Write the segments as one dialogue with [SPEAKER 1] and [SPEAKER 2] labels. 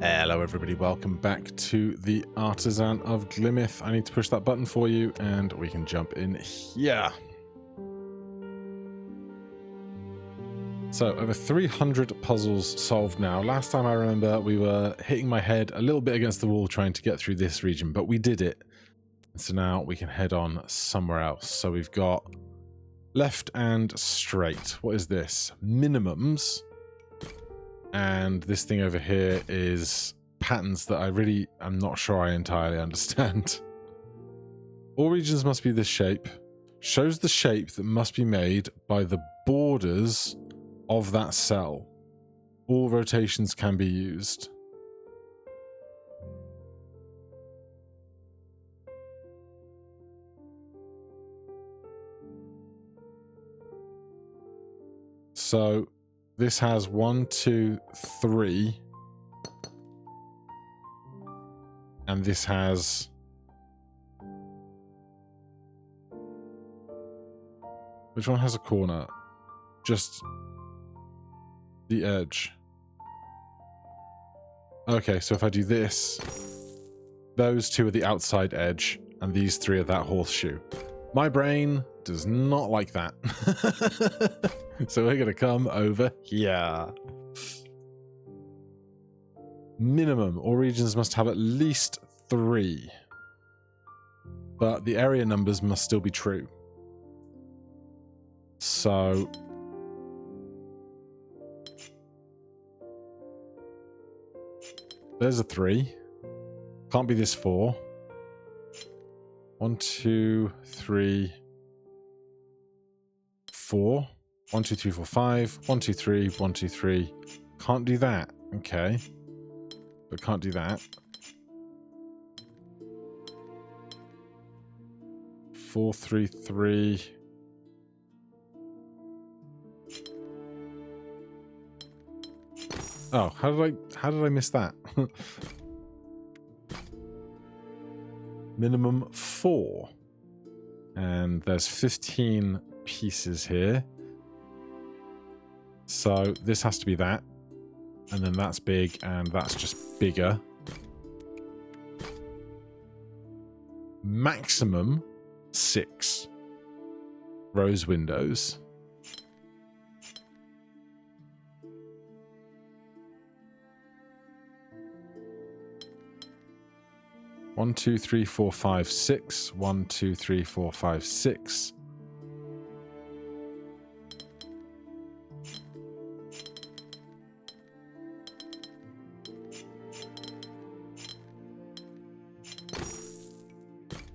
[SPEAKER 1] Hello everybody, welcome back to the Artisan of Glimmith. I need to push that button for you and we can jump in here. So over 300 puzzles solved now. Last time I remember we were hitting my head a little bit against the wall trying to get through this region, but we did it. And so now we can head on somewhere else. So we've got left and straight. What is this? Minimums. And this thing over here is patterns that I'm not sure I entirely understand. All regions must be this shape. Shows the shape that must be made by the borders of that cell. All rotations can be used. So this has 1, 2, 3. And this has... Which one has a corner? Just the edge. Okay, so if I do this, those two are the outside edge, and these three are that horseshoe. My brain does not like that. So we're going to come over here. Minimum. All regions must have at least 3. But the area numbers must still be true. So... there's a 3. Can't be this 4. 1, 2, 3, 4. 1, 2, 3, 4, 5. 1, 2, 3. 1, 2, 3. Can't do that. Okay. But can't do that. 4, 3, 3. Oh, how did I miss that? Minimum 4. And there's 15 pieces here. So this has to be that. And then that's big, and that's just bigger. Maximum 6 rose windows. One, 2, 3, 4, 5, 6. 1, 2, 3, 4, 5, 6.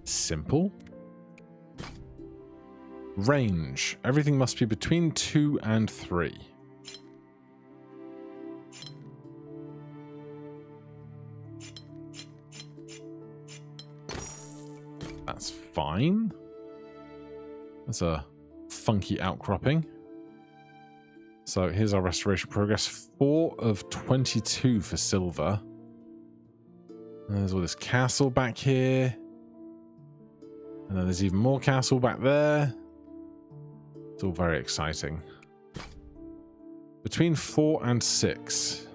[SPEAKER 1] Simple. Range. Everything must be between 2 and 3. That's fine. That's a funky outcropping. So here's our restoration progress. 4 of 22 for silver. And there's all this castle back here. And then there's even more castle back there. It's all very exciting. Between 4 and 6.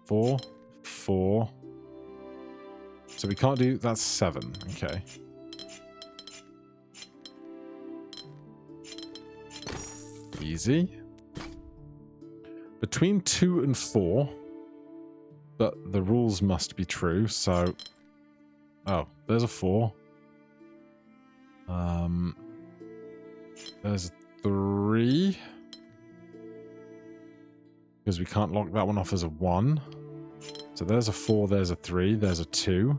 [SPEAKER 1] 4, 4. So we can't do... that's 7. Okay. Easy. Between 2 and 4. But the rules must be true, so... oh, there's a 4. There's a 3. Because we can't lock that one off as a 1. So there's a 4, there's a 3, there's a 2.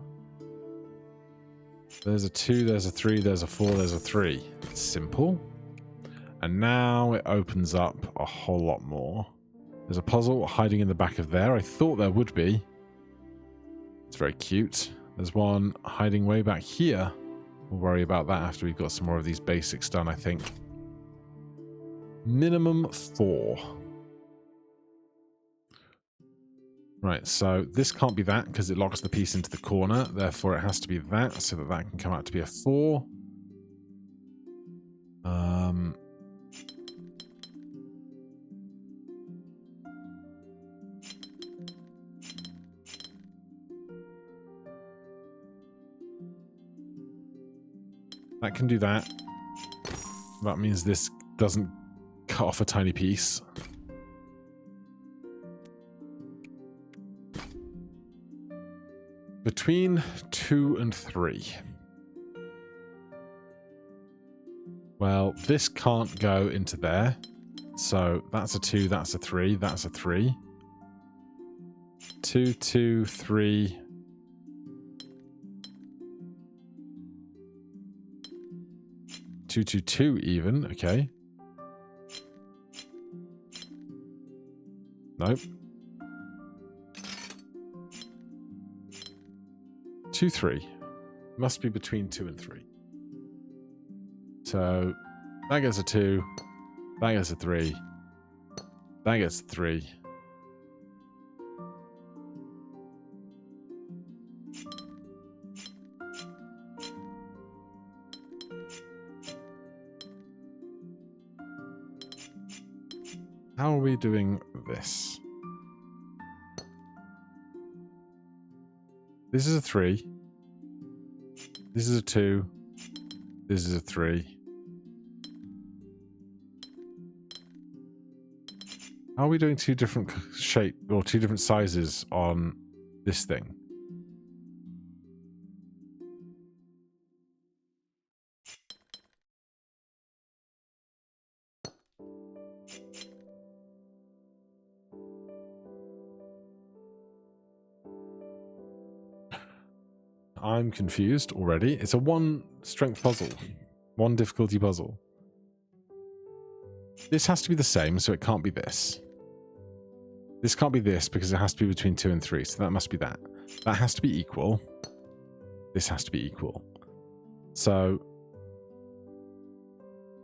[SPEAKER 1] There's a 2, there's a 3, there's a 4, there's a 3. Simple. And now it opens up a whole lot more. There's a puzzle hiding in the back of there. I thought there would be. It's very cute. There's one hiding way back here. We'll worry about that after we've got some more of these basics done, I think. Minimum 4. Right, so this can't be that because it locks the piece into the corner. Therefore, it has to be that so that that can come out to be a 4. That can do that. That means this doesn't cut off a tiny piece. Between 2 and 3. Well, this can't go into there. So that's a 2, that's a 3, that's a 3. 2, 2, 3. 2, 2, 2 even, okay. Nope. 2, 3. Must be between 2 and 3. So that gets a 2. That gets a 3. That gets a 3. How are we doing this? This is a 3. This is a 2. This is a 3. How are we doing two different shape or two different sizes on this thing? I'm confused already. It's a 1 strength puzzle. 1 difficulty puzzle. This has to be the same, so it can't be this. This can't be this because it has to be between 2 and 3, so that must be that. That has to be equal. This has to be equal. So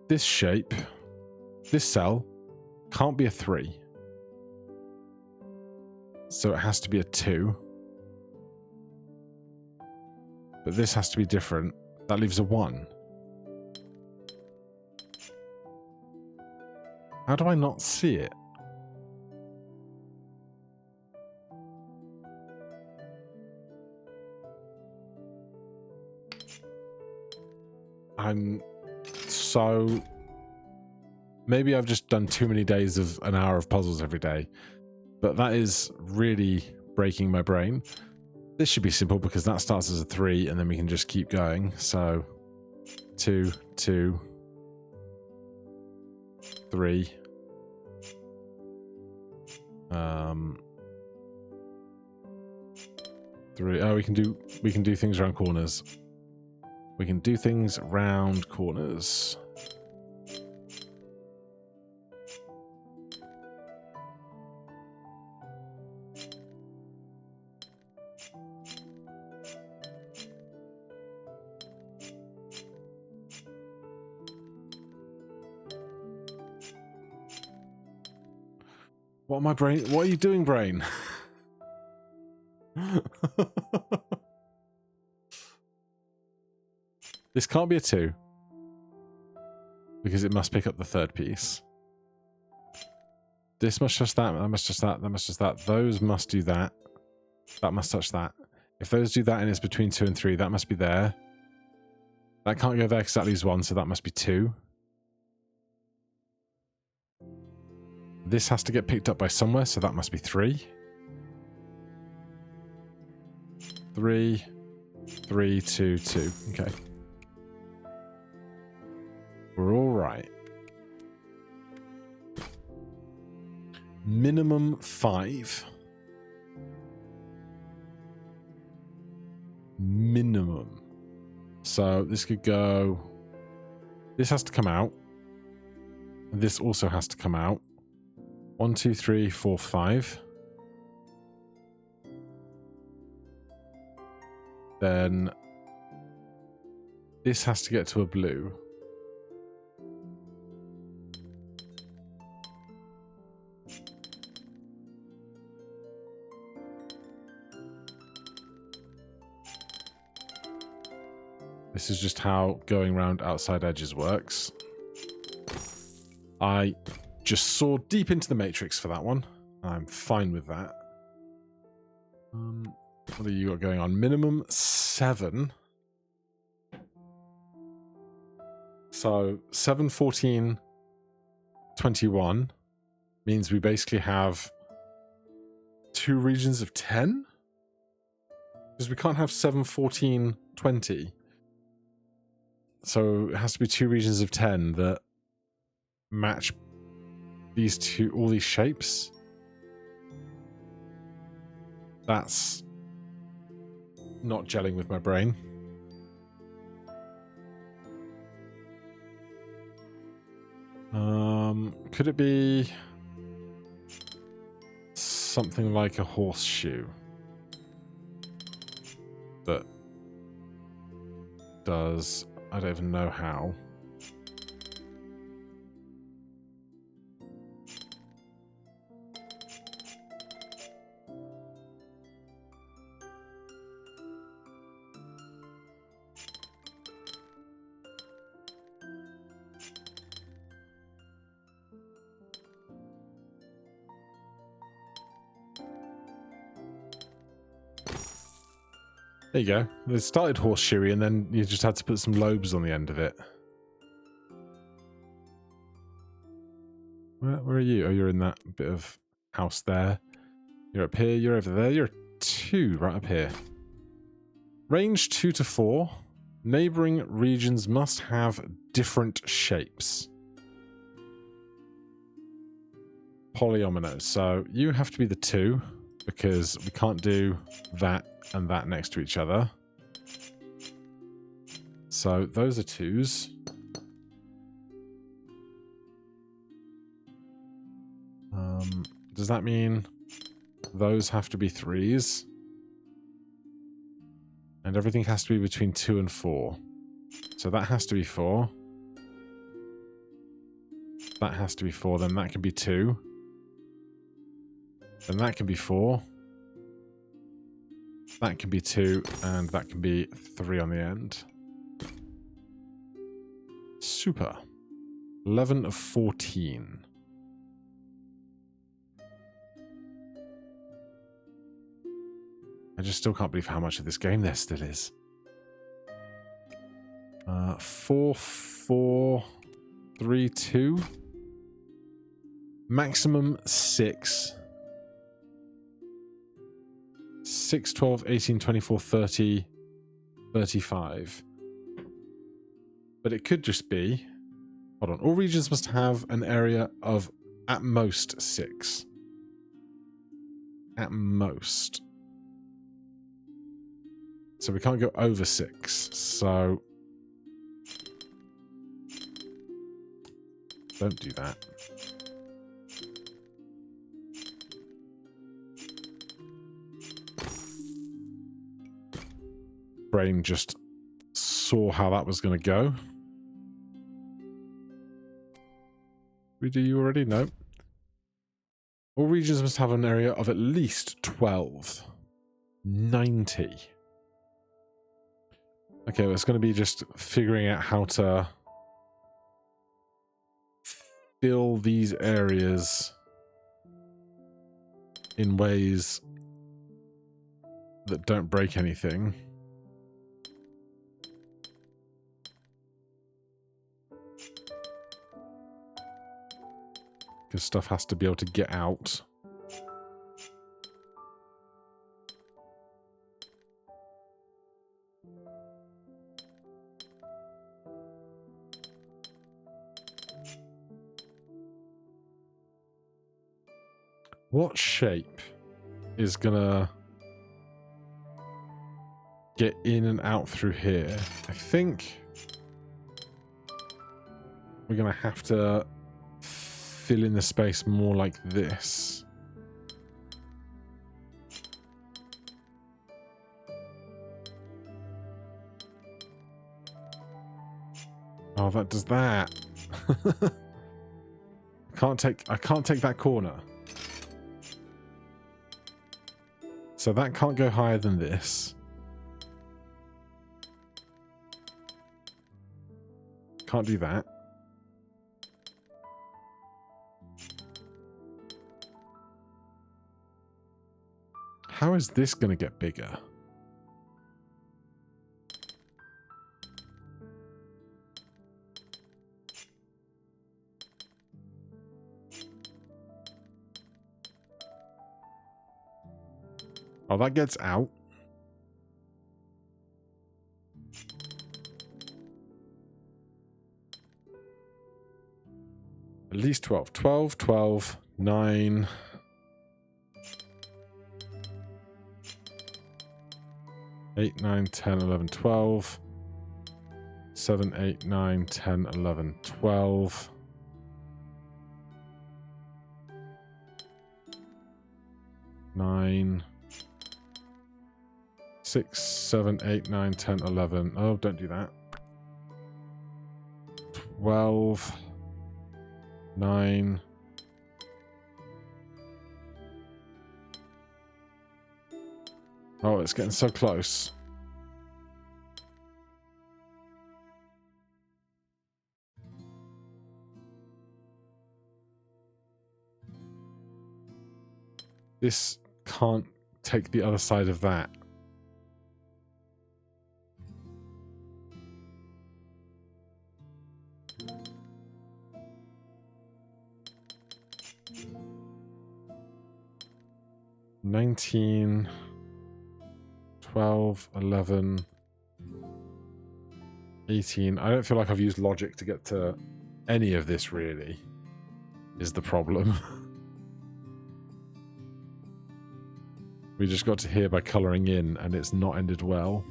[SPEAKER 1] this shape, this cell, can't be a 3. So it has to be a 2. But this has to be different. That leaves a 1. How do I not see it? I'm so... Maybe I've just done too many days of an hour of puzzles every day. But that is really breaking my brain. This should be simple because that starts as a 3 and then we can just keep going. So 2, 2, 3. 3. Oh, we can do things around corners. We can do things around corners. What am I brain? What are you doing, brain? This can't be a 2. Because it must pick up the 3rd piece. This must touch that, that must touch that, that must touch that. Those must do that. That must touch that. If those do that and it's between 2 and 3, that must be there. That can't go there because that leaves 1, so that must be 2. This has to get picked up by somewhere, so that must be 3. 3, 3, 2, 2. Okay. We're all right. Minimum 5. Minimum. So this could go... This has to come out. And this also has to come out. 1, 2, 3, 4, 5. Then this has to get to a blue. This is just how going around outside edges works. I just saw deep into the matrix for that one. I'm fine with that. What have you got going on? Minimum 7. So 7, 14, 21 means we basically have 2 regions of 10? Because we can't have 7, 14, 20. So it has to be 2 regions of 10 that match these two, all these shapes. That's not gelling with my brain. Could it be something like a horseshoe that does, I don't even know how. There you go. It started horseshoey and then you just had to put some lobes on the end of it. Where are you? Oh, you're in that bit of house there. You're up here, you're over there. You're 2 right up here. Range 2 to 4. Neighbouring regions must have different shapes. Polyomino. So you have to be the 2 because we can't do that and that next to each other. So those are 2s. Does that mean those have to be 3s? And everything has to be between 2 and 4. So that has to be 4. That has to be 4. Then that can be 2. Then that can be 4. That can be 2. And that can be 3 on the end. Super. 11 of 14. I just still can't believe how much of this game there still is. 4, 4, 3, 2. Maximum 6. 6, 12, 18, 24, 30, 35. But it could just be... Hold on. All regions must have an area of at most 6. At most. So we can't go over 6. So... Don't do that. Brain just saw how that was going to go. We do you already? No. All regions must have an area of at least 12. 90. Okay, well, it's going to be just figuring out how to fill these areas in ways that don't break anything. Because stuff has to be able to get out. What shape is gonna get in and out through here? I think we're gonna have to fill in the space more like this. Oh, that does that. I can't take that corner. So that can't go higher than this. Can't do that. How is this going to get bigger? Oh, that gets out. At least 12. 12, 12, 9. 8, 9, 10, 11, 12. 7, 8, 9, 10, 11, 12. 9. 6, 7, 8, 9, 10, 11. Oh, don't do that. 12. 9. Oh, it's getting so close. This can't take the other side of that. $19, 12, 11, 18. I don't feel like I've used logic to get to any of this, really, is the problem. We just got to here by colouring in, and it's not ended well.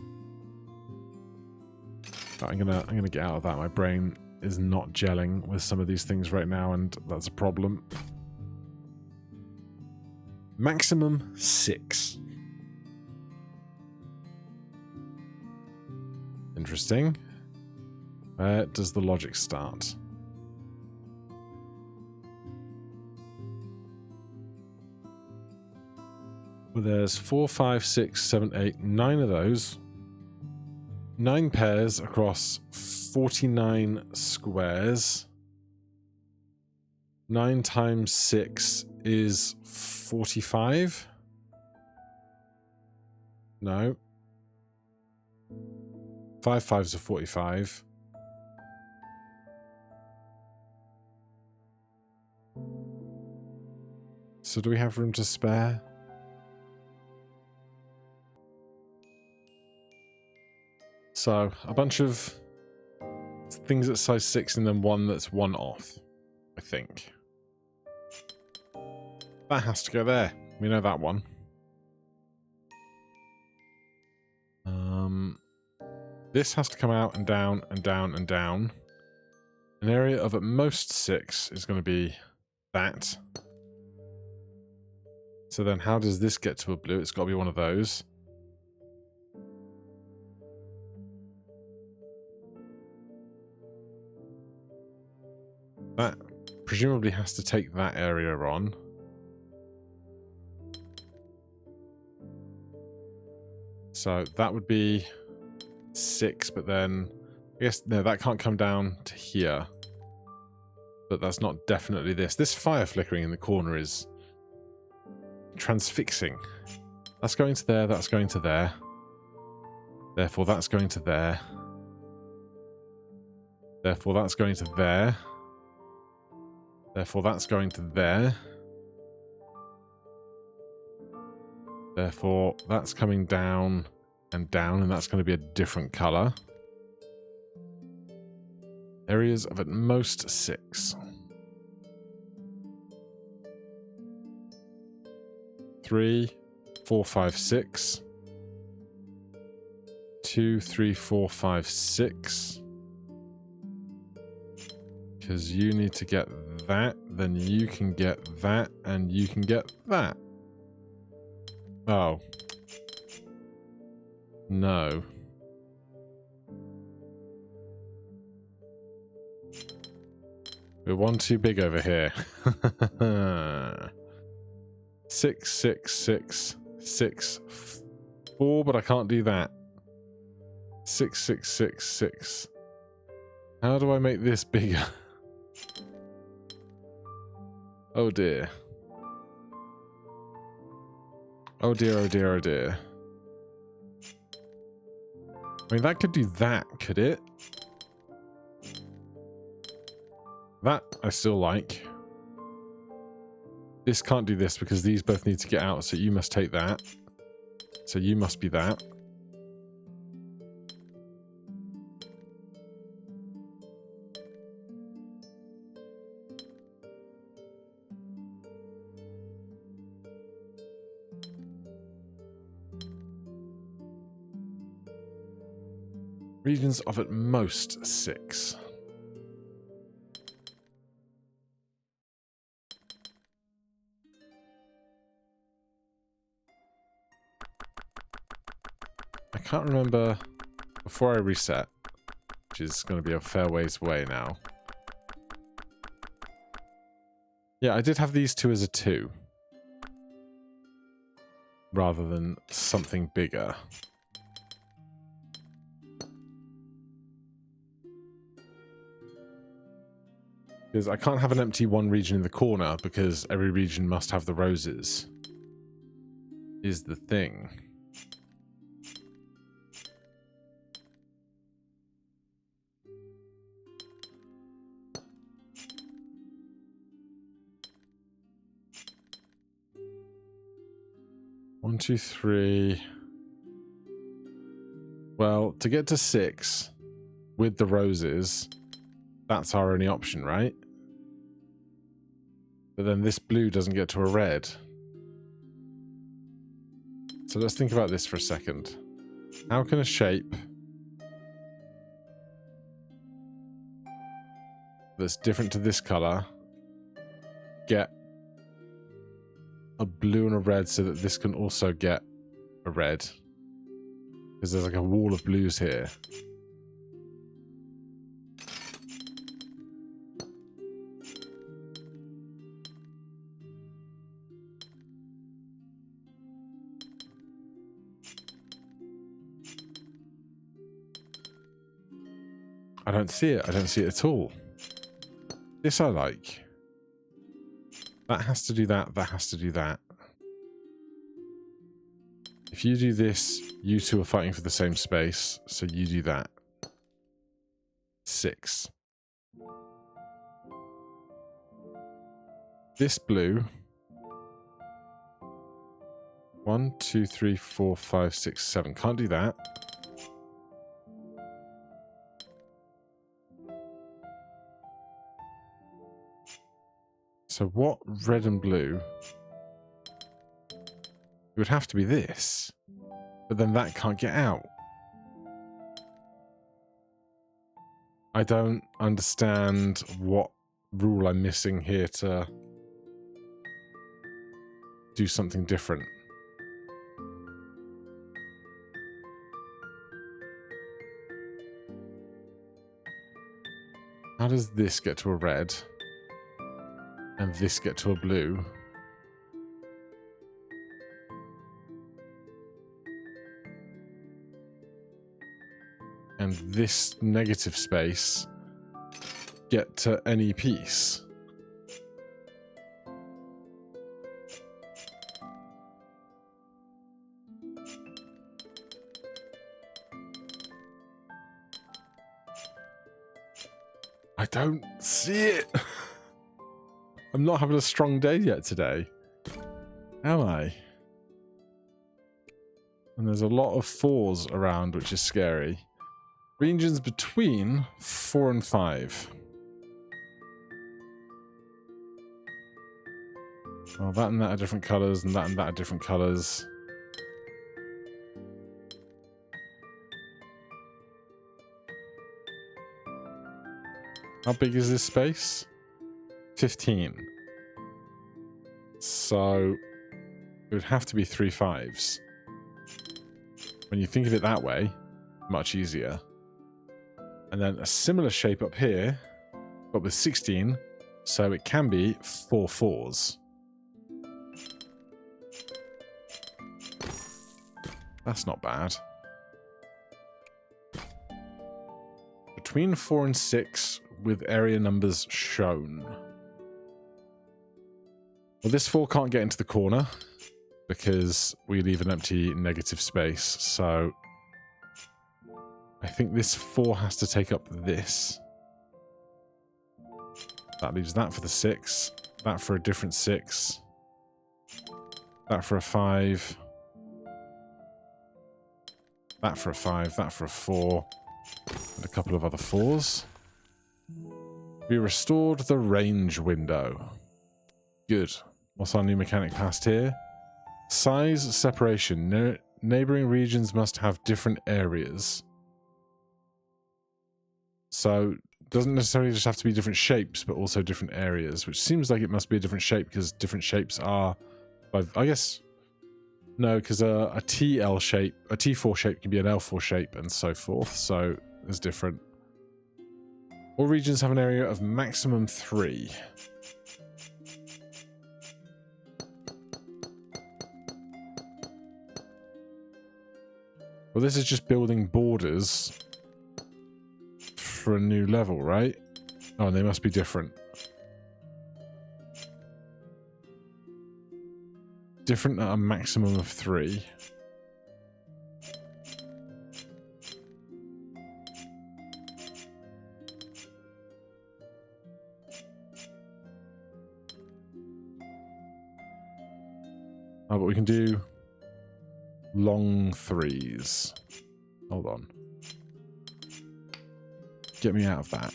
[SPEAKER 1] I'm gonna get out of that. My brain is not gelling with some of these things right now, and that's a problem. Maximum 6. Interesting. Where does the logic start? Well, there's 4, 5, 6, 7, 8, 9 of those. 9 pairs across 49 squares. 9 times 6 is 45? No. 5 5s are 45. So do we have room to spare? So, a bunch of things at size 6 and then one that's one off, I think. That has to go there. We know that one. This has to come out and down and down and down. An area of at most 6 is going to be that. So then how does this get to a blue? It's got to be one of those. That presumably has to take that area on. So that would be 6, but then I guess no, that can't come down to here. But that's not definitely this. This fire flickering in the corner is transfixing. That's going to there, that's going to there. Therefore that's going to there. Therefore that's going to there. Therefore that's going to there. Therefore that's coming down, and that's going to be a different colour. Areas of at most 6. 3, 4, 5, 6. 2, 3, 4, 5, 6. Because you need to get that, then you can get that, and you can get that. Oh. No. We're one too big over here. 6, 6, 6, 6, 4, but I can't do that. 6, 6, 6, 6. How do I make this bigger? Oh dear. Oh dear, oh dear, oh dear. I mean, that could do that, could it? That I still like. This can't do this because these both need to get out, so you must take that. So you must be that. Regions of at most 6. I can't remember before I reset, which is going to be a fair ways away now. Yeah, I did have these two as a 2. Rather than something bigger. Because I can't have an empty one region in the corner because every region must have the roses. Is the thing. One, two, three. Well, to get to 6 with the roses, that's our only option, right? But then this blue doesn't get to a red. So let's think about this for a second. How can a shape that's different to this color get a blue and a red so that this can also get a red? Because there's like a wall of blues here. I don't see it. I don't see it at all. This I like. That has to do that. That has to do that. If you do this, you two are fighting for the same space, so you do that. 6. This blue. 1, 2, 3, 4, 5, 6, 7. Can't do that. So what red and blue? It would have to be this. But then that can't get out. I don't understand what rule I'm missing here to do something different. How does this get to a red? And this get to a blue? And this negative space get to any piece? I don't see it. I'm not having a strong day yet today. Am I? And there's a lot of 4s around, which is scary. Regions between 4 and 5. Well, that and that are different colours, and that are different colours. How big is this space? 15. So it would have to be 3 5s. When you think of it that way, much easier. And then a similar shape up here, but with 16, so it can be 4 4s. That's not bad. Between 4 and 6 with area numbers shown. Well, this 4 can't get into the corner because we leave an empty negative space, so I think this 4 has to take up this. That leaves that for the 6, that for a different 6, that for a 5, that for a 5, that for a 4, and a couple of other 4s. We restored the range window. Good. What's our new mechanic past here? Size separation. Neighboring regions must have different areas. So, doesn't necessarily just have to be different shapes, but also different areas, which seems like it must be a different shape because different shapes are, I guess, no, because a TL shape, a T4 shape can be an L4 shape and so forth, so it's different. All regions have an area of maximum 3. Well, this is just building borders for a new level, right? Oh, and they must be different. Different at a maximum of 3. Oh, but we can do long 3s. Hold on. Get me out of that.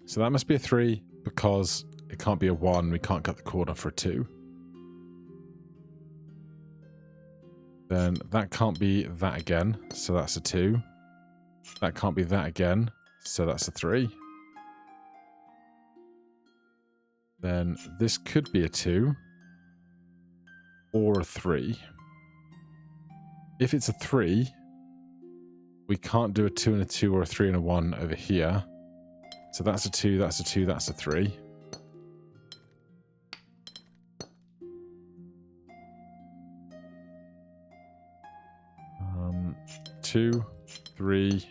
[SPEAKER 1] So that must be a 3 because it can't be a 1. We can't cut the corner for a 2. Then that can't be that again, so that's a 2. That can't be that again, so that's a 3. Then this could be a 2 or a 3. If it's a 3, we can't do a 2 and a 2 or a 3 and a 1 over here. So that's a 2, that's a 2, that's a 3. Two, 3.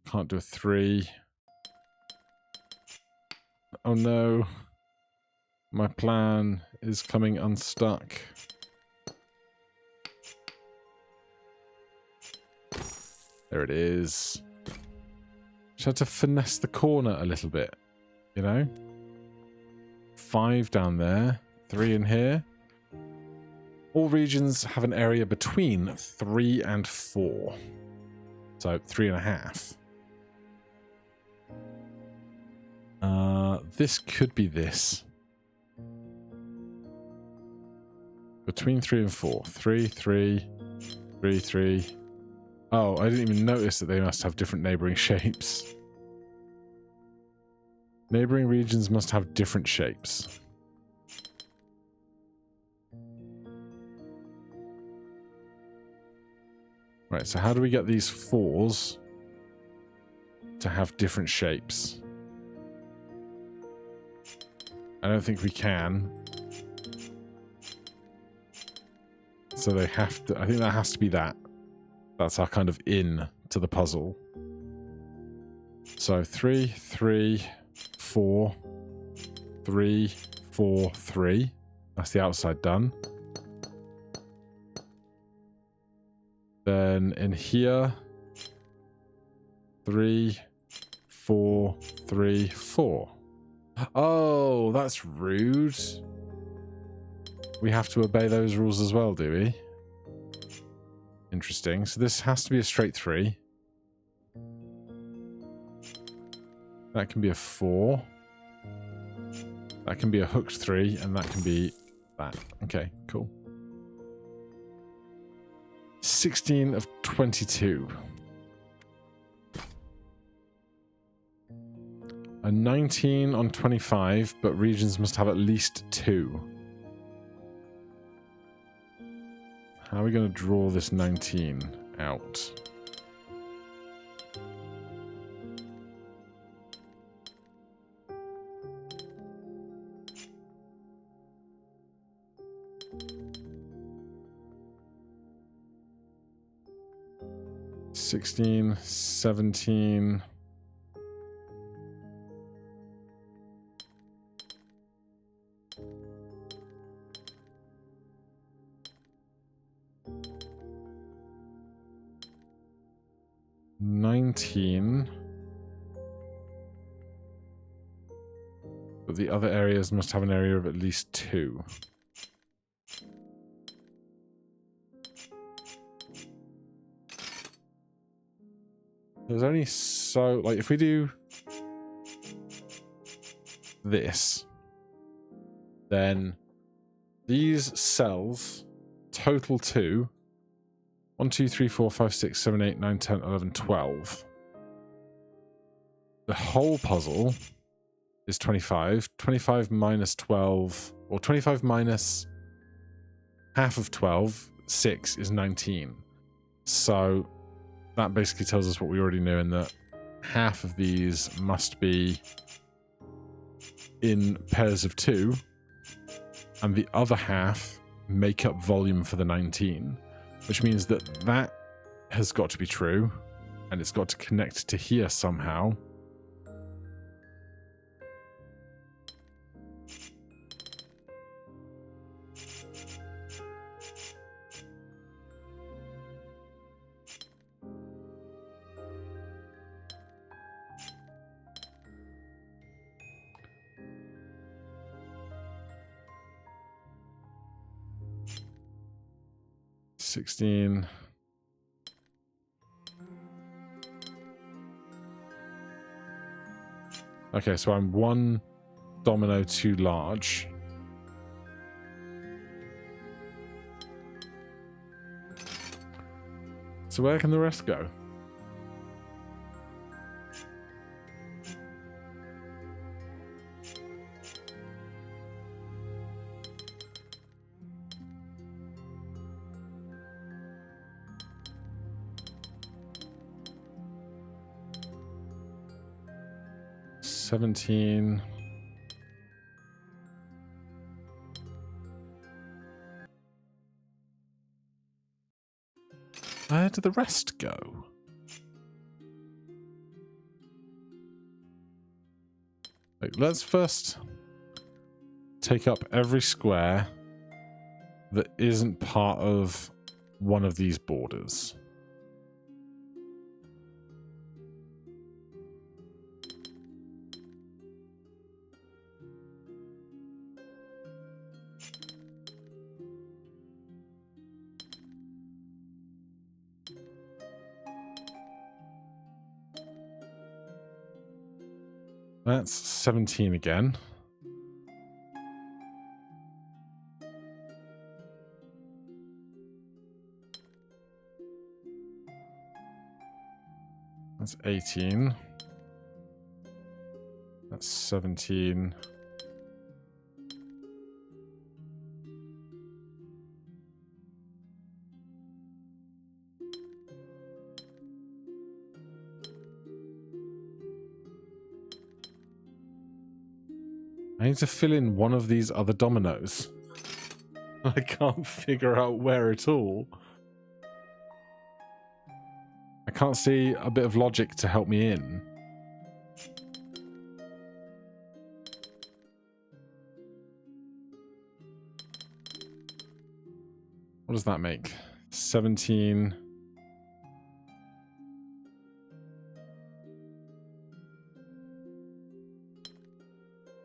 [SPEAKER 1] Can't do a 3. Oh no. My plan is coming unstuck. There it is. Just had to finesse the corner a little bit, you know? 5 down there, 3 in here. All regions have an area between 3 and 4. So 3.5. This could be this. Between 3 and 4. 3, 3, 3, 3. Oh, I didn't even notice that they must have different neighboring shapes. Neighboring regions must have different shapes. Right, so how do we get these 4s to have different shapes? I don't think we can. So they have to, I think that has to be that. That's our kind of in to the puzzle. So 3, 3, 4, 3, 4, 3. That's the outside done. Then in here, 3, 4, 3, 4. Oh, that's rude. We have to obey those rules as well, do we? Interesting. So this has to be a straight 3. That can be a 4. That can be a hooked 3, and that can be that. Okay, cool. 16 of 22. A 19 on 25, but regions must have at least 2. How are we going to draw this 19 out? $16, 17. But the other areas must have an area of at least 2. There's only so... Like, if we do this, then these cells total to 1, 2, 3, 4, 5, 6, 7, 8, 9, 10, 11, 12. The whole puzzle is 25. 25 minus 12, or 25 minus half of 12, 6 is 19. So that basically tells us what we already knew, in that half of these must be in pairs of 2, and the other half make up volume for the 19, which means that that has got to be true, and it's got to connect to here somehow. $16. Okay, so I'm 1 domino too large. So where can the rest go? $17. Where did the rest go? Like, let's first take up every square that isn't part of one of these borders. That's 17 again. That's 18. That's 17. I need to fill in one of these other dominoes. I can't figure out where at all. I can't see a bit of logic to help me in. What does that make? 17.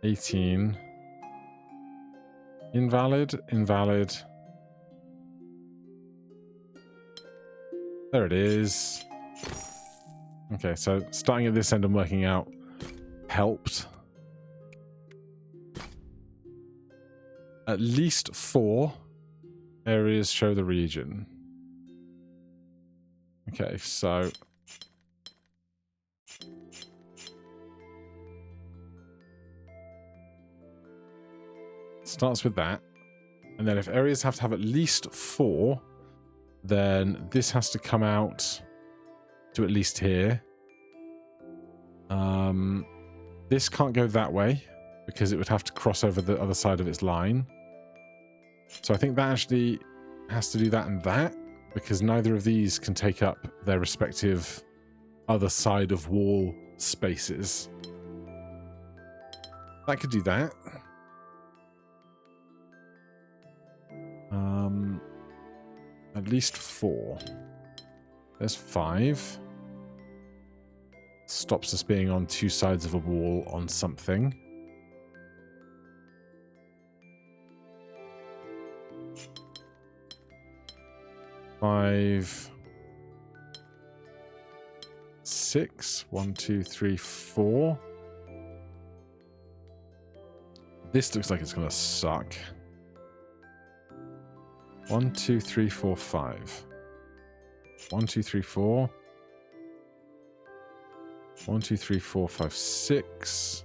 [SPEAKER 1] $18. Invalid, invalid. There it is. Okay, so starting at this end and working out helped. At least 4 areas show the region. Okay, so starts with that. And then if areas have to have at least 4, then this has to come out to at least here. This can't go that way because it would have to cross over the other side of its line. So I think that actually has to do that and that, because neither of these can take up their respective other side of wall spaces. That could do that. At least 4. There's 5. Stops us being on 2 sides of a wall on something. $5, 6. 1, 2, 3, 4. This looks like it's going to suck. 1, 2, 3, 4, 5. 1, 2, 3, 4. 1, 2, 3, 4, 5, 6.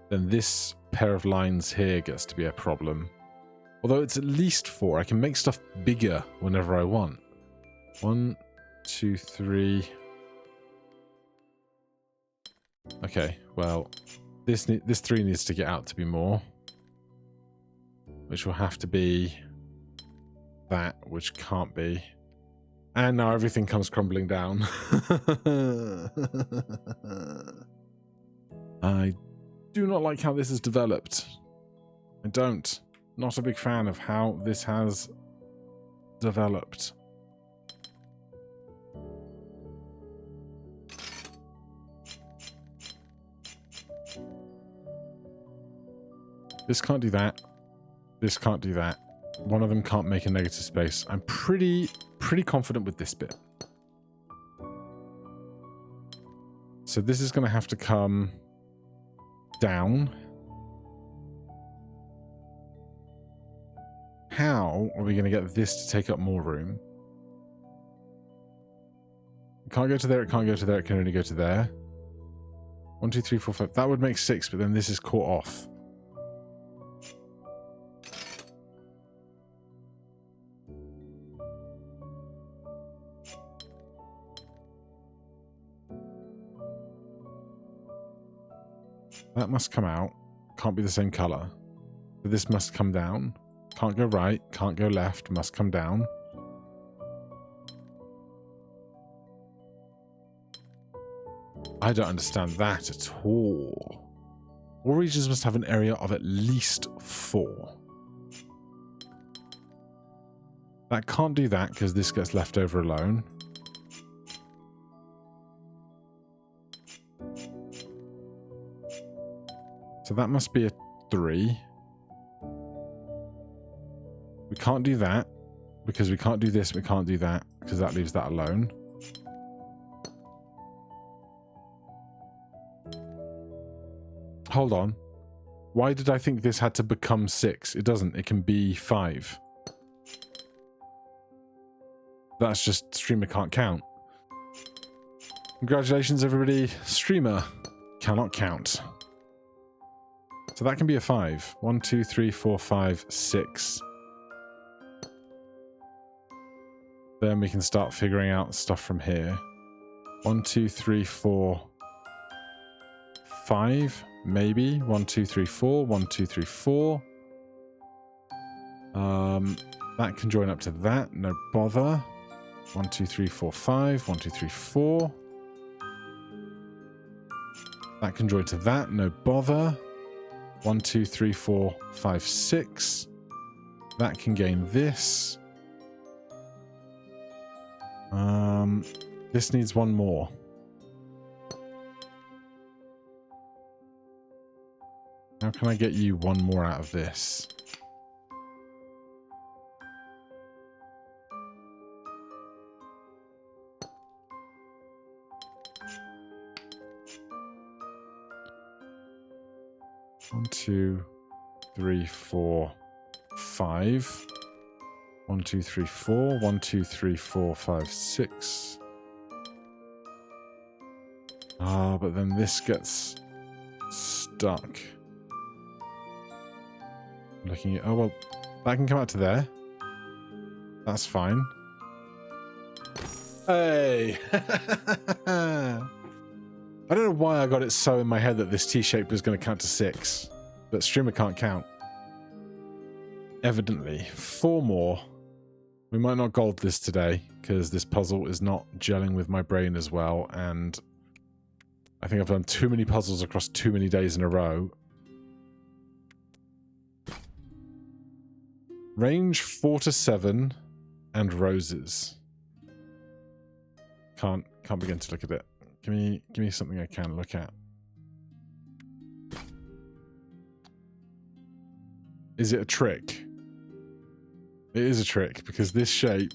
[SPEAKER 1] Then this pair of lines here gets to be a problem. Although it's at least 4. I can make stuff bigger whenever I want. 1, 2, 3. Okay, well, this 3 needs to get out to be more. Which will have to be that, which can't be. And now everything comes crumbling down. I do not like how this is developed. I don't. Not a big fan of how this has developed. This can't do that. This can't do that. One of them can't make a negative space. I'm pretty confident with this bit. So this is going to have to come down. How are we going to get this to take up more room? It can't go to there, it can't go to there, it can only go to there. 1, 2, 3, 4, 5. That would make 6, but then this is caught off. That must come out. Can't be the same color. So this must come down. Can't go right. Can't go left. Must come down. I don't understand that at all. All regions must have an area of at least 4. That can't do that because this gets left over alone. So that must be a 3. We can't do that because we can't do this, we can't do that because that leaves that alone. Hold on. Why did I think this had to become 6? It doesn't. It can be 5. That's just streamer can't count. Congratulations, everybody. Streamer cannot count. So that can be a 5. 1, 2, 3, 4, 5, 6. Then we can start figuring out stuff from here. 1, 2, 3, 4, 5, maybe. 1, 2, 3, 4. 1, 2, 3, 4. That can join up to that. No bother. 1, 2, 3, 4, 5. 1, 2, 3, 4. That can join to that. No bother. 1, 2, 3, 4, 5, 6. That can gain this. This needs one more. How can I get you one more out of this? One, 2, 3, 4, 5. 1, 2, 3, 4. 1, 2, 3, 4, 5, 6. Ah, but then this gets stuck. Looking at... Oh, well, that can come out to there. That's fine. Hey! I don't know why I got it so in my head that this T-shape was going to count to 6. But streamer can't count. Evidently. 4 more. We might not gold this today, because this puzzle is not gelling with my brain as well, and I think I've done too many puzzles across too many days in a row. Range 4 to 7 and roses. Can't begin to look at it. Give me something I can look at. Is it a trick? It is a trick, because this shape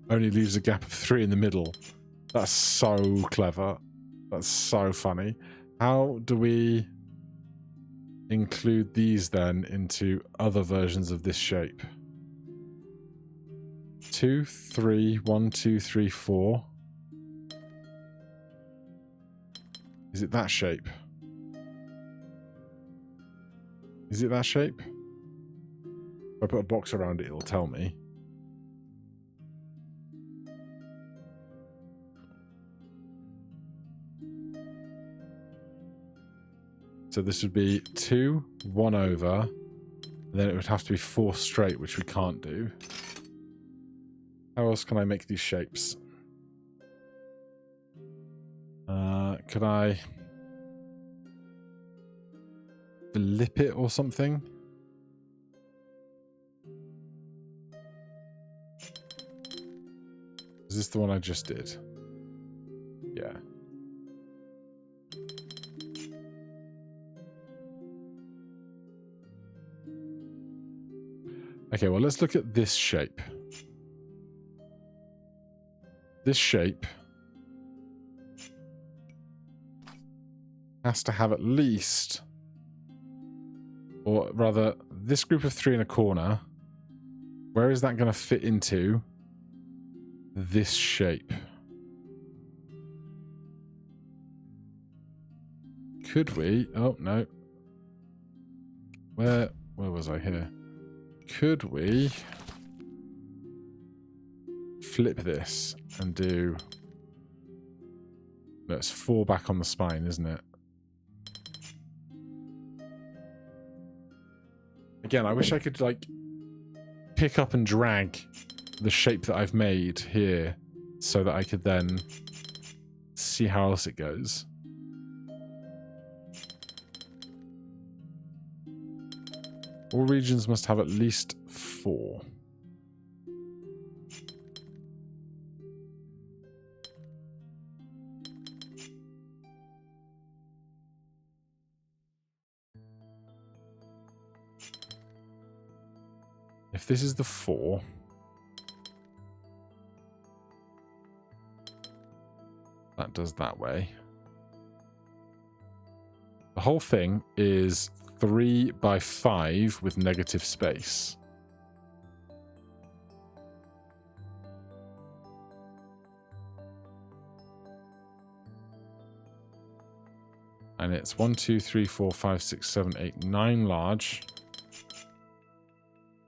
[SPEAKER 1] only leaves a gap of 3 in the middle. That's so clever. That's so funny. How do we include these then into other versions of this shape? 2, 3, 1, 2, 3, 4. Is it that shape? Is it that shape? If I put a box around it, it'll tell me. So this would be 2, 1 over, and then it would have to be 4 straight, which we can't do. How else can I make these shapes? Could I flip it or something? Is this the one I just did? Yeah. Okay, well, let's look at this shape. This shape has to have at least, or rather, this group of 3 in a corner, where is that going to fit into this shape? Could we? Oh, no. Where was I here? Could we flip this and do... That's 4 back on the spine, isn't it? Again, I wish I could, like, pick up and drag the shape that I've made here so that I could then see how else it goes. All regions must have at least 4. If this is the 4, that does that way. The whole thing is 3 by 5 with negative space. And it's 1, 2, 3, 4, 5, 6, 7, 8, 9 large.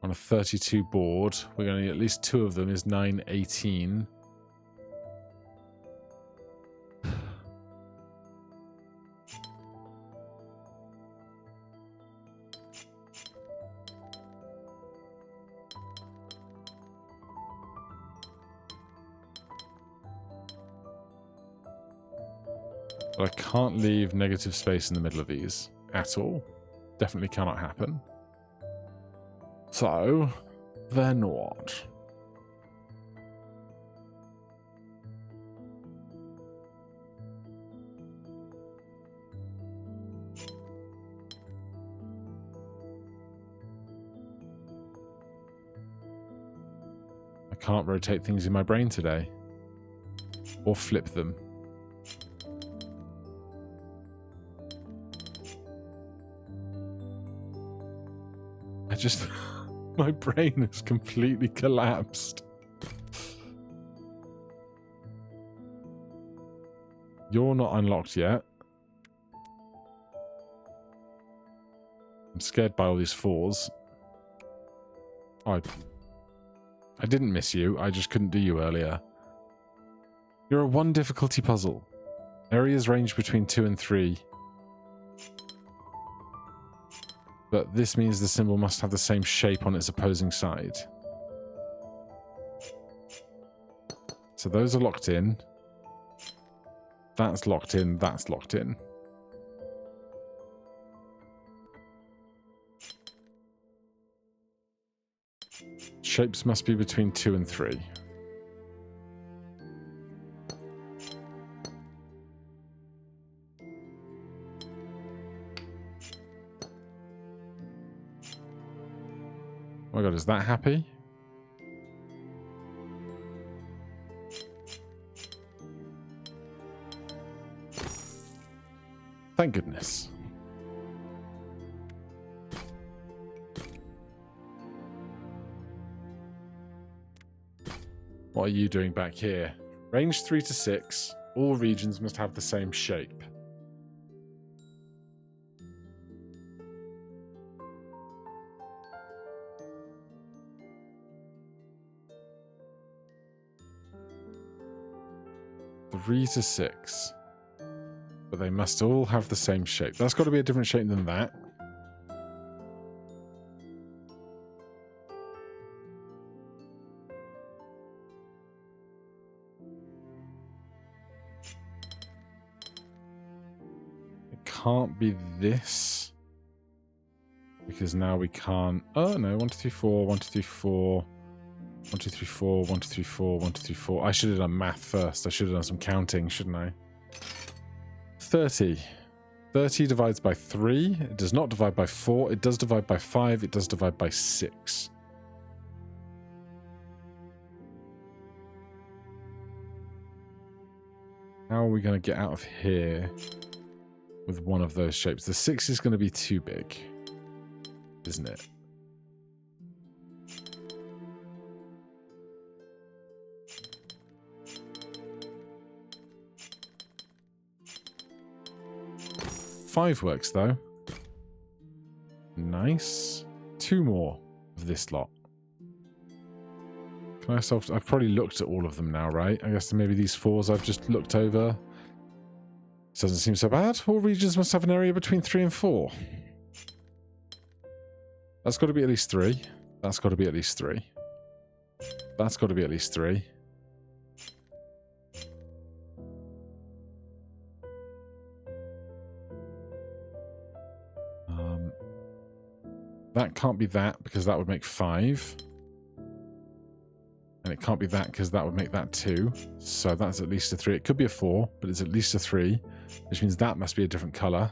[SPEAKER 1] On a 32 board, we're going to need at least 2 of them is 9, 18. But I can't leave negative space in the middle of these at all. Definitely cannot happen. So, then what? I can't rotate things in my brain today. Or flip them. I just... My brain has completely collapsed. You're not unlocked yet. I'm scared by all these 4s. Oh, I didn't miss you. I just couldn't do you earlier. You're a 1 difficulty puzzle. Areas range between 2 and 3. But this means the symbol must have the same shape on its opposing side. So those are locked in. That's locked in. That's locked in. Shapes must be between 2 and 3. Oh my god, is that happy? Thank goodness. What are you doing back here? Range 3 to 6. All regions must have the same shape. Three to 6. But they must all have the same shape. That's got to be a different shape than that. It can't be this. Because now we can't... Oh, no. 1, 2, 3, 4. 1, 2, 3, 4. 1, 2, 3, 4, 1, 2, 3, 4, 1, 2, 3, 4. I should have done math first. I should have done some counting, shouldn't I? 30. 30 divides by 3. It does not divide by 4. It does divide by 5. It does divide by 6. How are we going to get out of here with one of those shapes? The 6 is going to be too big, isn't it? Five works though. Nice. 2 more of this lot. Can I solve? I've probably looked at all of them now, right? I guess maybe these 4s I've just looked over. This doesn't seem so bad. All regions must have an area between 3 and 4. That's got to be at least 3. That's got to be at least 3. That's got to be at least 3. That can't be that because that would make 5. And it can't be that because that would make that 2. So that's at least a 3. It could be a 4, but it's at least a 3, which means that must be a different colour.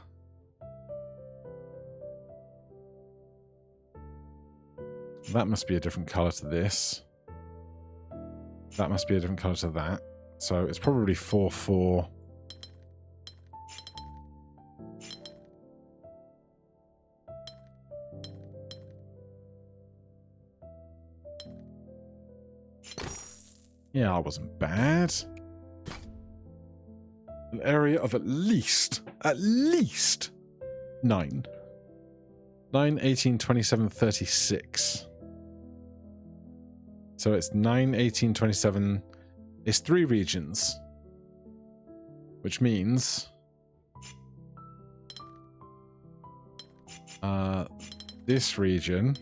[SPEAKER 1] That must be a different colour to this. That must be a different colour to that. So it's probably 4, 4. Yeah, I wasn't bad. An area of at least 9. 9, 18, 27, 36. So it's 9, 18, 27. It's 3 regions. Which means... this region...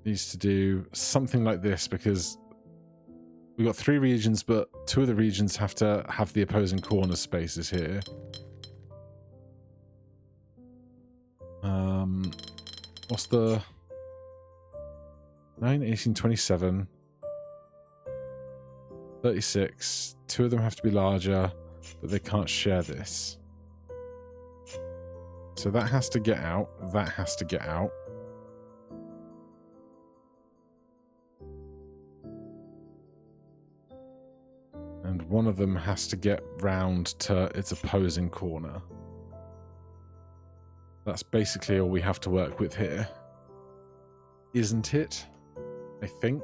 [SPEAKER 1] needs to do something like this because we've got 3 regions, but 2 of the regions have to have the opposing corner spaces here. What's the 9, 18, 27, 36. 2 of them have to be larger, but they can't share this. So that has to get out. That has to get out. And one of them has to get round to its opposing corner. That's basically all we have to work with here. Isn't it? I think.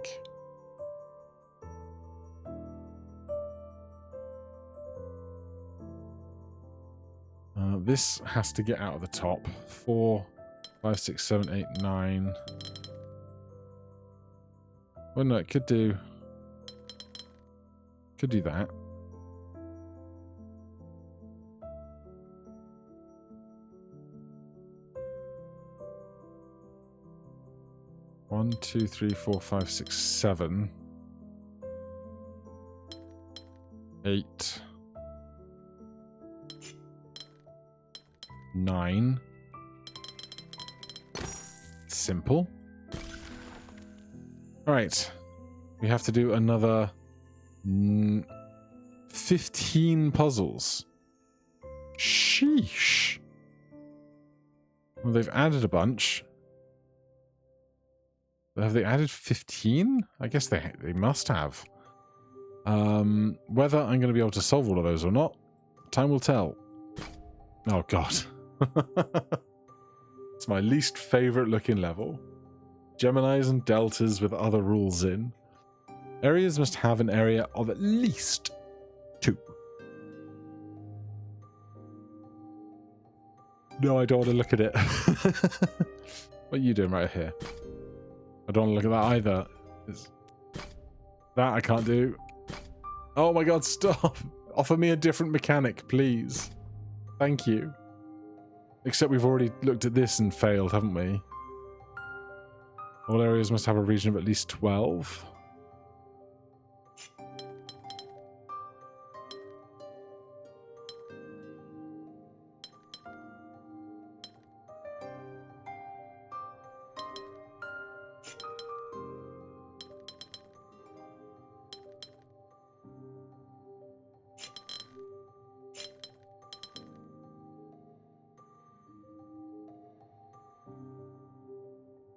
[SPEAKER 1] This has to get out of the top. 4, 5, 6, 7, 8, 9. Well, no, it could do... could do that. One, 2, 3, 4, 5, 6, 7, 8, 9. Simple. All right. We have to do another 15 puzzles. Sheesh. Well, they've added a bunch. Have they added 15? I guess they must have. Whether I'm going to be able to solve all of those or not, Time will tell. Oh, God. It's my least favorite looking level. Geminis and deltas with other rules in. Areas must have an area of at least 2. No, I don't want to look at it. What are you doing right here? I don't want to look at that either. That I can't do. Oh my God, stop. Offer me a different mechanic, please. Thank you. Except we've already looked at this and failed, haven't we? All areas must have a region of at least 12.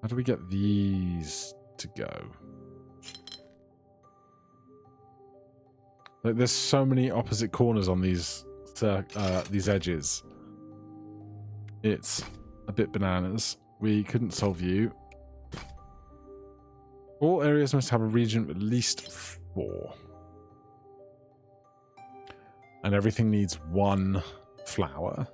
[SPEAKER 1] How do we get these to go? Like, there's so many opposite corners on these edges. It's a bit bananas. We couldn't solve you. All areas must have a region of at least 4. And everything needs 1 flower.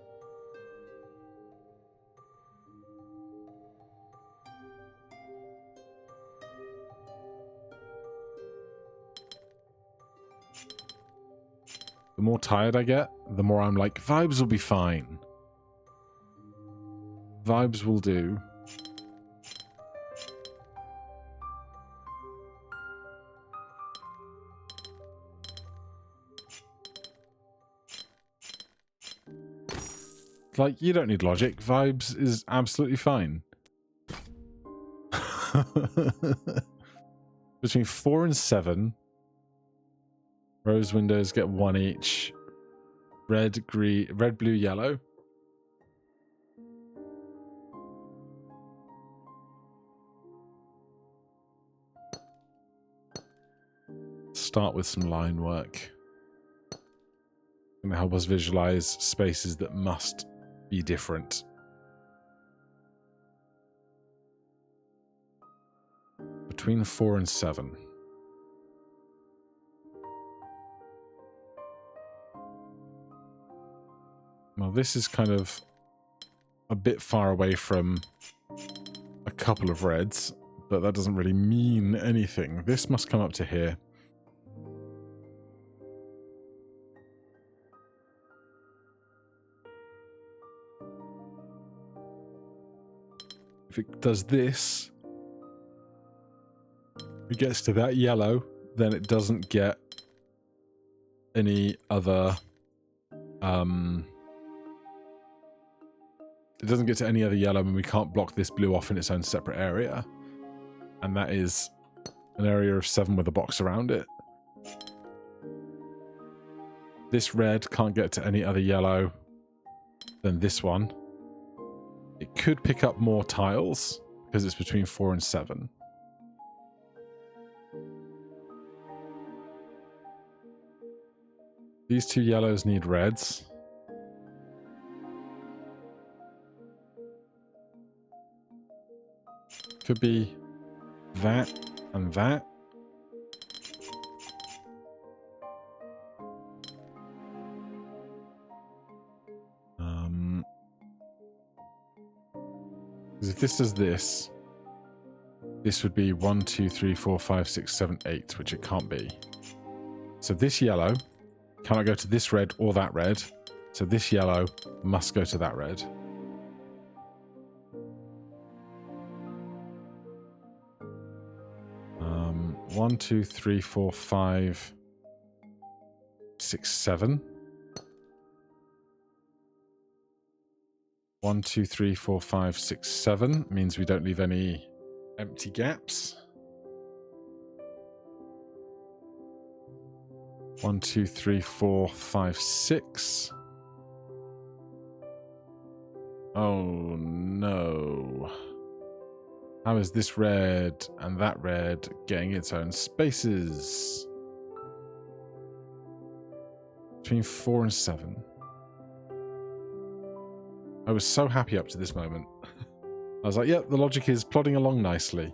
[SPEAKER 1] The more tired I get, the more I'm like, vibes will be fine. Vibes will do. Like, you don't need logic. Vibes is absolutely fine. Between 4 and 7. Rose windows get 1 each. Red, green, red, blue, yellow. Start with some line work. Going to help us visualize spaces that must be different. Between 4 and 7. Well, this is kind of a bit far away from a couple of reds, but that doesn't really mean anything. This must come up to here. If it does this, it gets to that yellow, then it doesn't get any other... it doesn't get to any other yellow, and we can't block this blue off in its own separate area. And that is an area of 7 with a box around it. This red can't get to any other yellow than this one. It could pick up more tiles, because it's between 4 and 7. These 2 yellows need reds. Could be that and that. Because if this does this, this would be 1, 2, 3, 4, 5, 6, 7, 8, which it can't be. So this yellow cannot go to this red or that red. So this yellow must go to that red. One, 2, 3, 4, 5, 6, 7. 1, 2, 3, 4, 5, 6, 7 means we don't leave any empty gaps. 1, 2, 3, 4, 5, 6. Oh no. How is this red and that red getting its own spaces? between 4 and 7. I was so happy up to this moment. I was like, yep, the logic is plodding along nicely.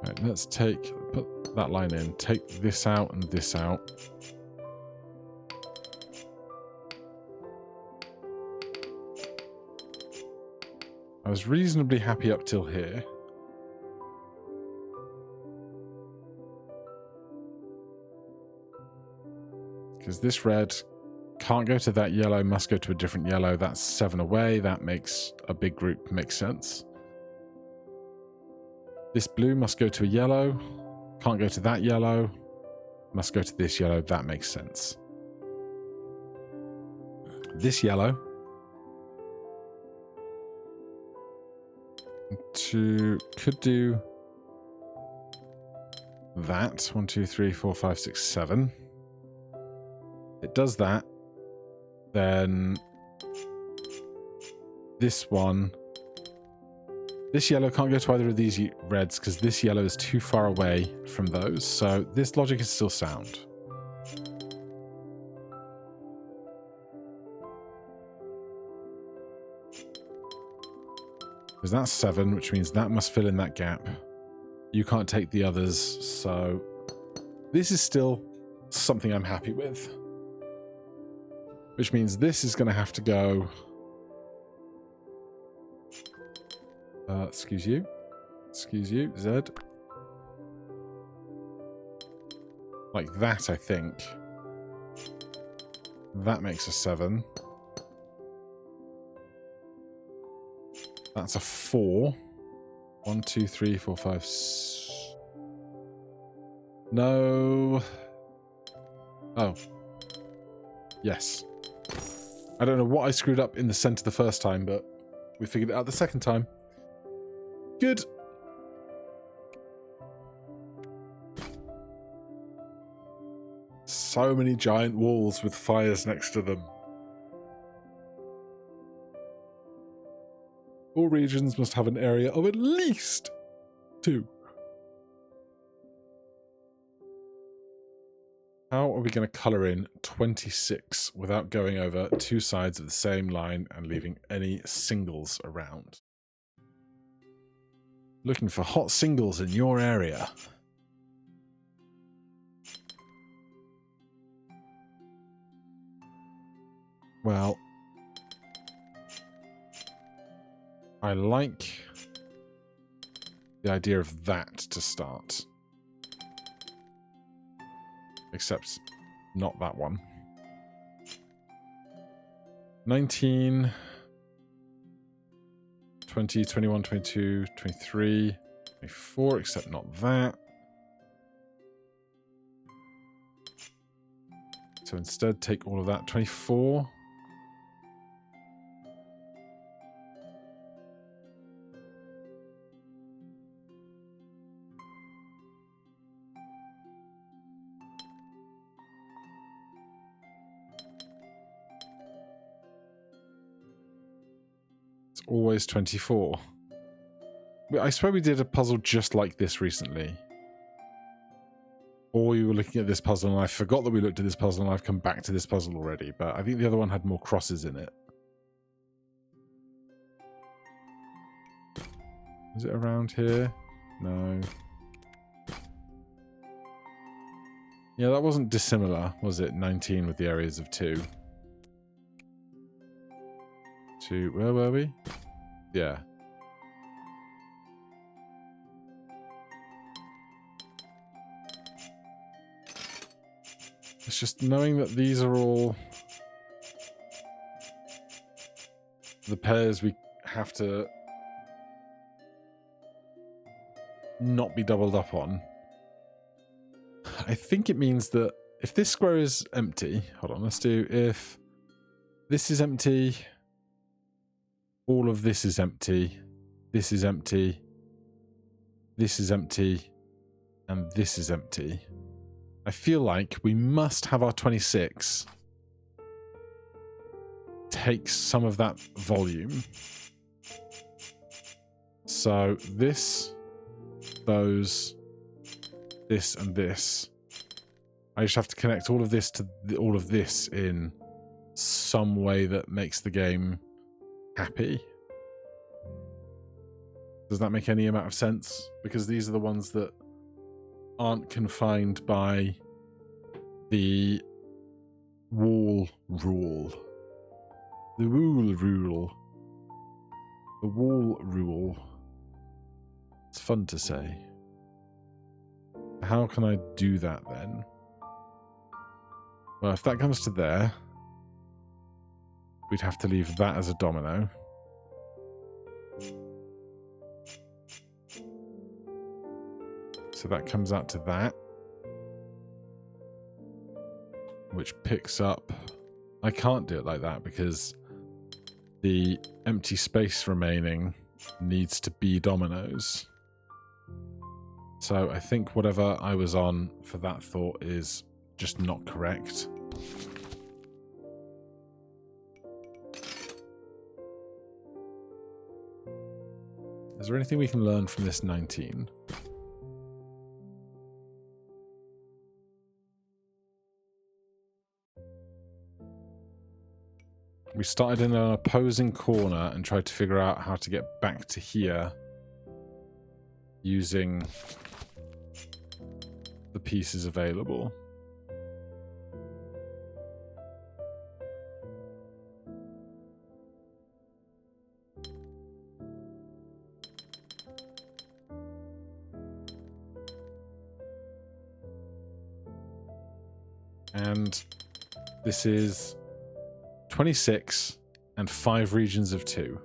[SPEAKER 1] Right, let's put that line in, take this out and this out. I was reasonably happy up till here. Because this red can't go to that yellow, must go to a different yellow. That's 7 away. That makes a big group make sense. This blue must go to a yellow. Can't go to that yellow. Must go to this yellow. That makes sense. This yellow. Could do that. 1, 2, 3, 4, 5, 6, 7. It does that. Then this one. This yellow can't go to either of these reds because this yellow is too far away from those. So this logic is still sound. Because that's 7, which means that must fill in that gap. You can't take the others, so this is still something I'm happy with. Which means this is going to have to go... excuse you. Excuse you, Z. Like that, I think. That makes a 7. That's a 4. 1, 2, 3, 4, 5... No. Oh. Yes. I don't know what I screwed up in the center the first time, but we figured it out the second time. Good. So many giant walls with fires next to them. All regions must have an area of at least 2. How are we going to colour in 26 without going over 2 sides of the same line and leaving any singles around? Looking for hot singles in your area. Well, I like the idea of that to start. Except not that one. 19, 20, 21, 22, 23, 24, except not that. So instead take all of that. 24. Always 24. I swear we did a puzzle just like this recently. Or we were looking at this puzzle and I forgot that we looked at this puzzle and I've come back to this puzzle already, but I think the other one had more crosses in it. Is it around here? No. Yeah, that wasn't dissimilar, was it? 19 with the areas of 2. Where were we? Yeah. It's just knowing that these are all the pairs we have to not be doubled up on. I think it means that if this square is empty, hold on, let's do if this is empty, all of this is empty, this is empty, this is empty, and this is empty. I feel like we must have our 26 take some of that volume. So this, those, this, and this I just have to connect all of this to all of this in some way that makes the game happy. Does that make any amount of sense? Because these are the ones that aren't confined by the wall rule. The wool rule. The wall rule. It's fun to say. How can I do that then? Well, if that comes to there, we'd have to leave that as a domino. So that comes out to that, which picks up. I can't do it like that because the empty space remaining needs to be dominoes. So I think whatever I was on for that thought is just not correct. Is there anything we can learn from this 19? We started in an opposing corner and tried to figure out how to get back to here using the pieces available. And this is 26 and 5 regions of 2.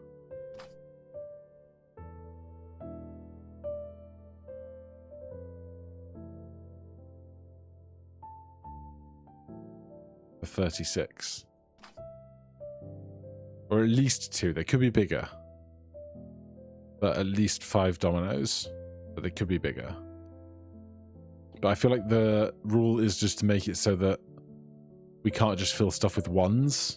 [SPEAKER 1] For 36. Or at least 2. They could be bigger. But at least 5 dominoes. But they could be bigger. But I feel like the rule is just to make it so that we can't just fill stuff with ones.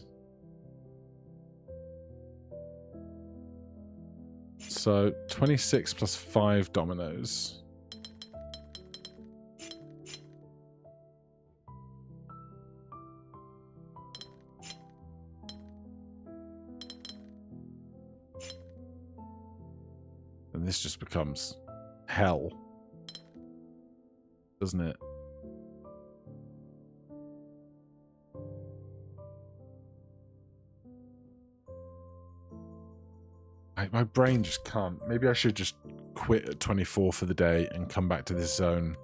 [SPEAKER 1] So 26 plus 5 dominoes. And this just becomes hell, doesn't it? My brain just can't. Maybe I should just quit at 24 for the day and come back to this zone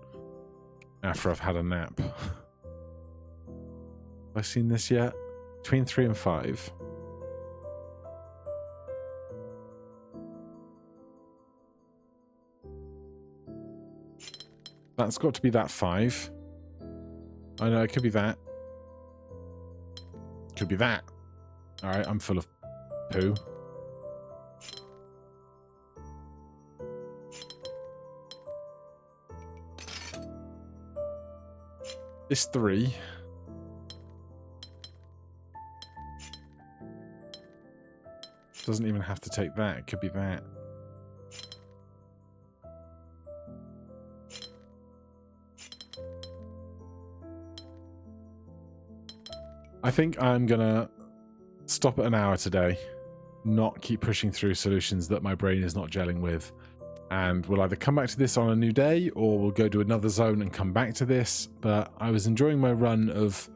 [SPEAKER 1] after I've had a nap. Have I seen this yet? Between 3 and 5. That's got to be that 5. I know, it could be that. Could be that. Alright, I'm full of poo. This 3. Doesn't even have to take that. It could be that. I think I'm gonna stop at an hour today. Not keep pushing through solutions that my brain is not gelling with. And we'll either come back to this on a new day or we'll go to another zone and come back to this. But I was enjoying my run of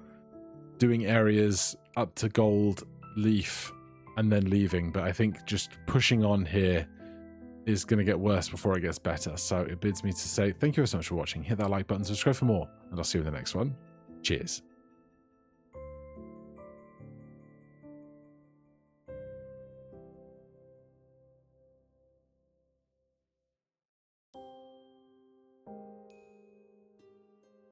[SPEAKER 1] doing areas up to gold leaf and then leaving. But I think just pushing on here is going to get worse before it gets better. So it bids me to say thank you so much for watching. Hit that like button, subscribe for more, and I'll see you in the next one. Cheers.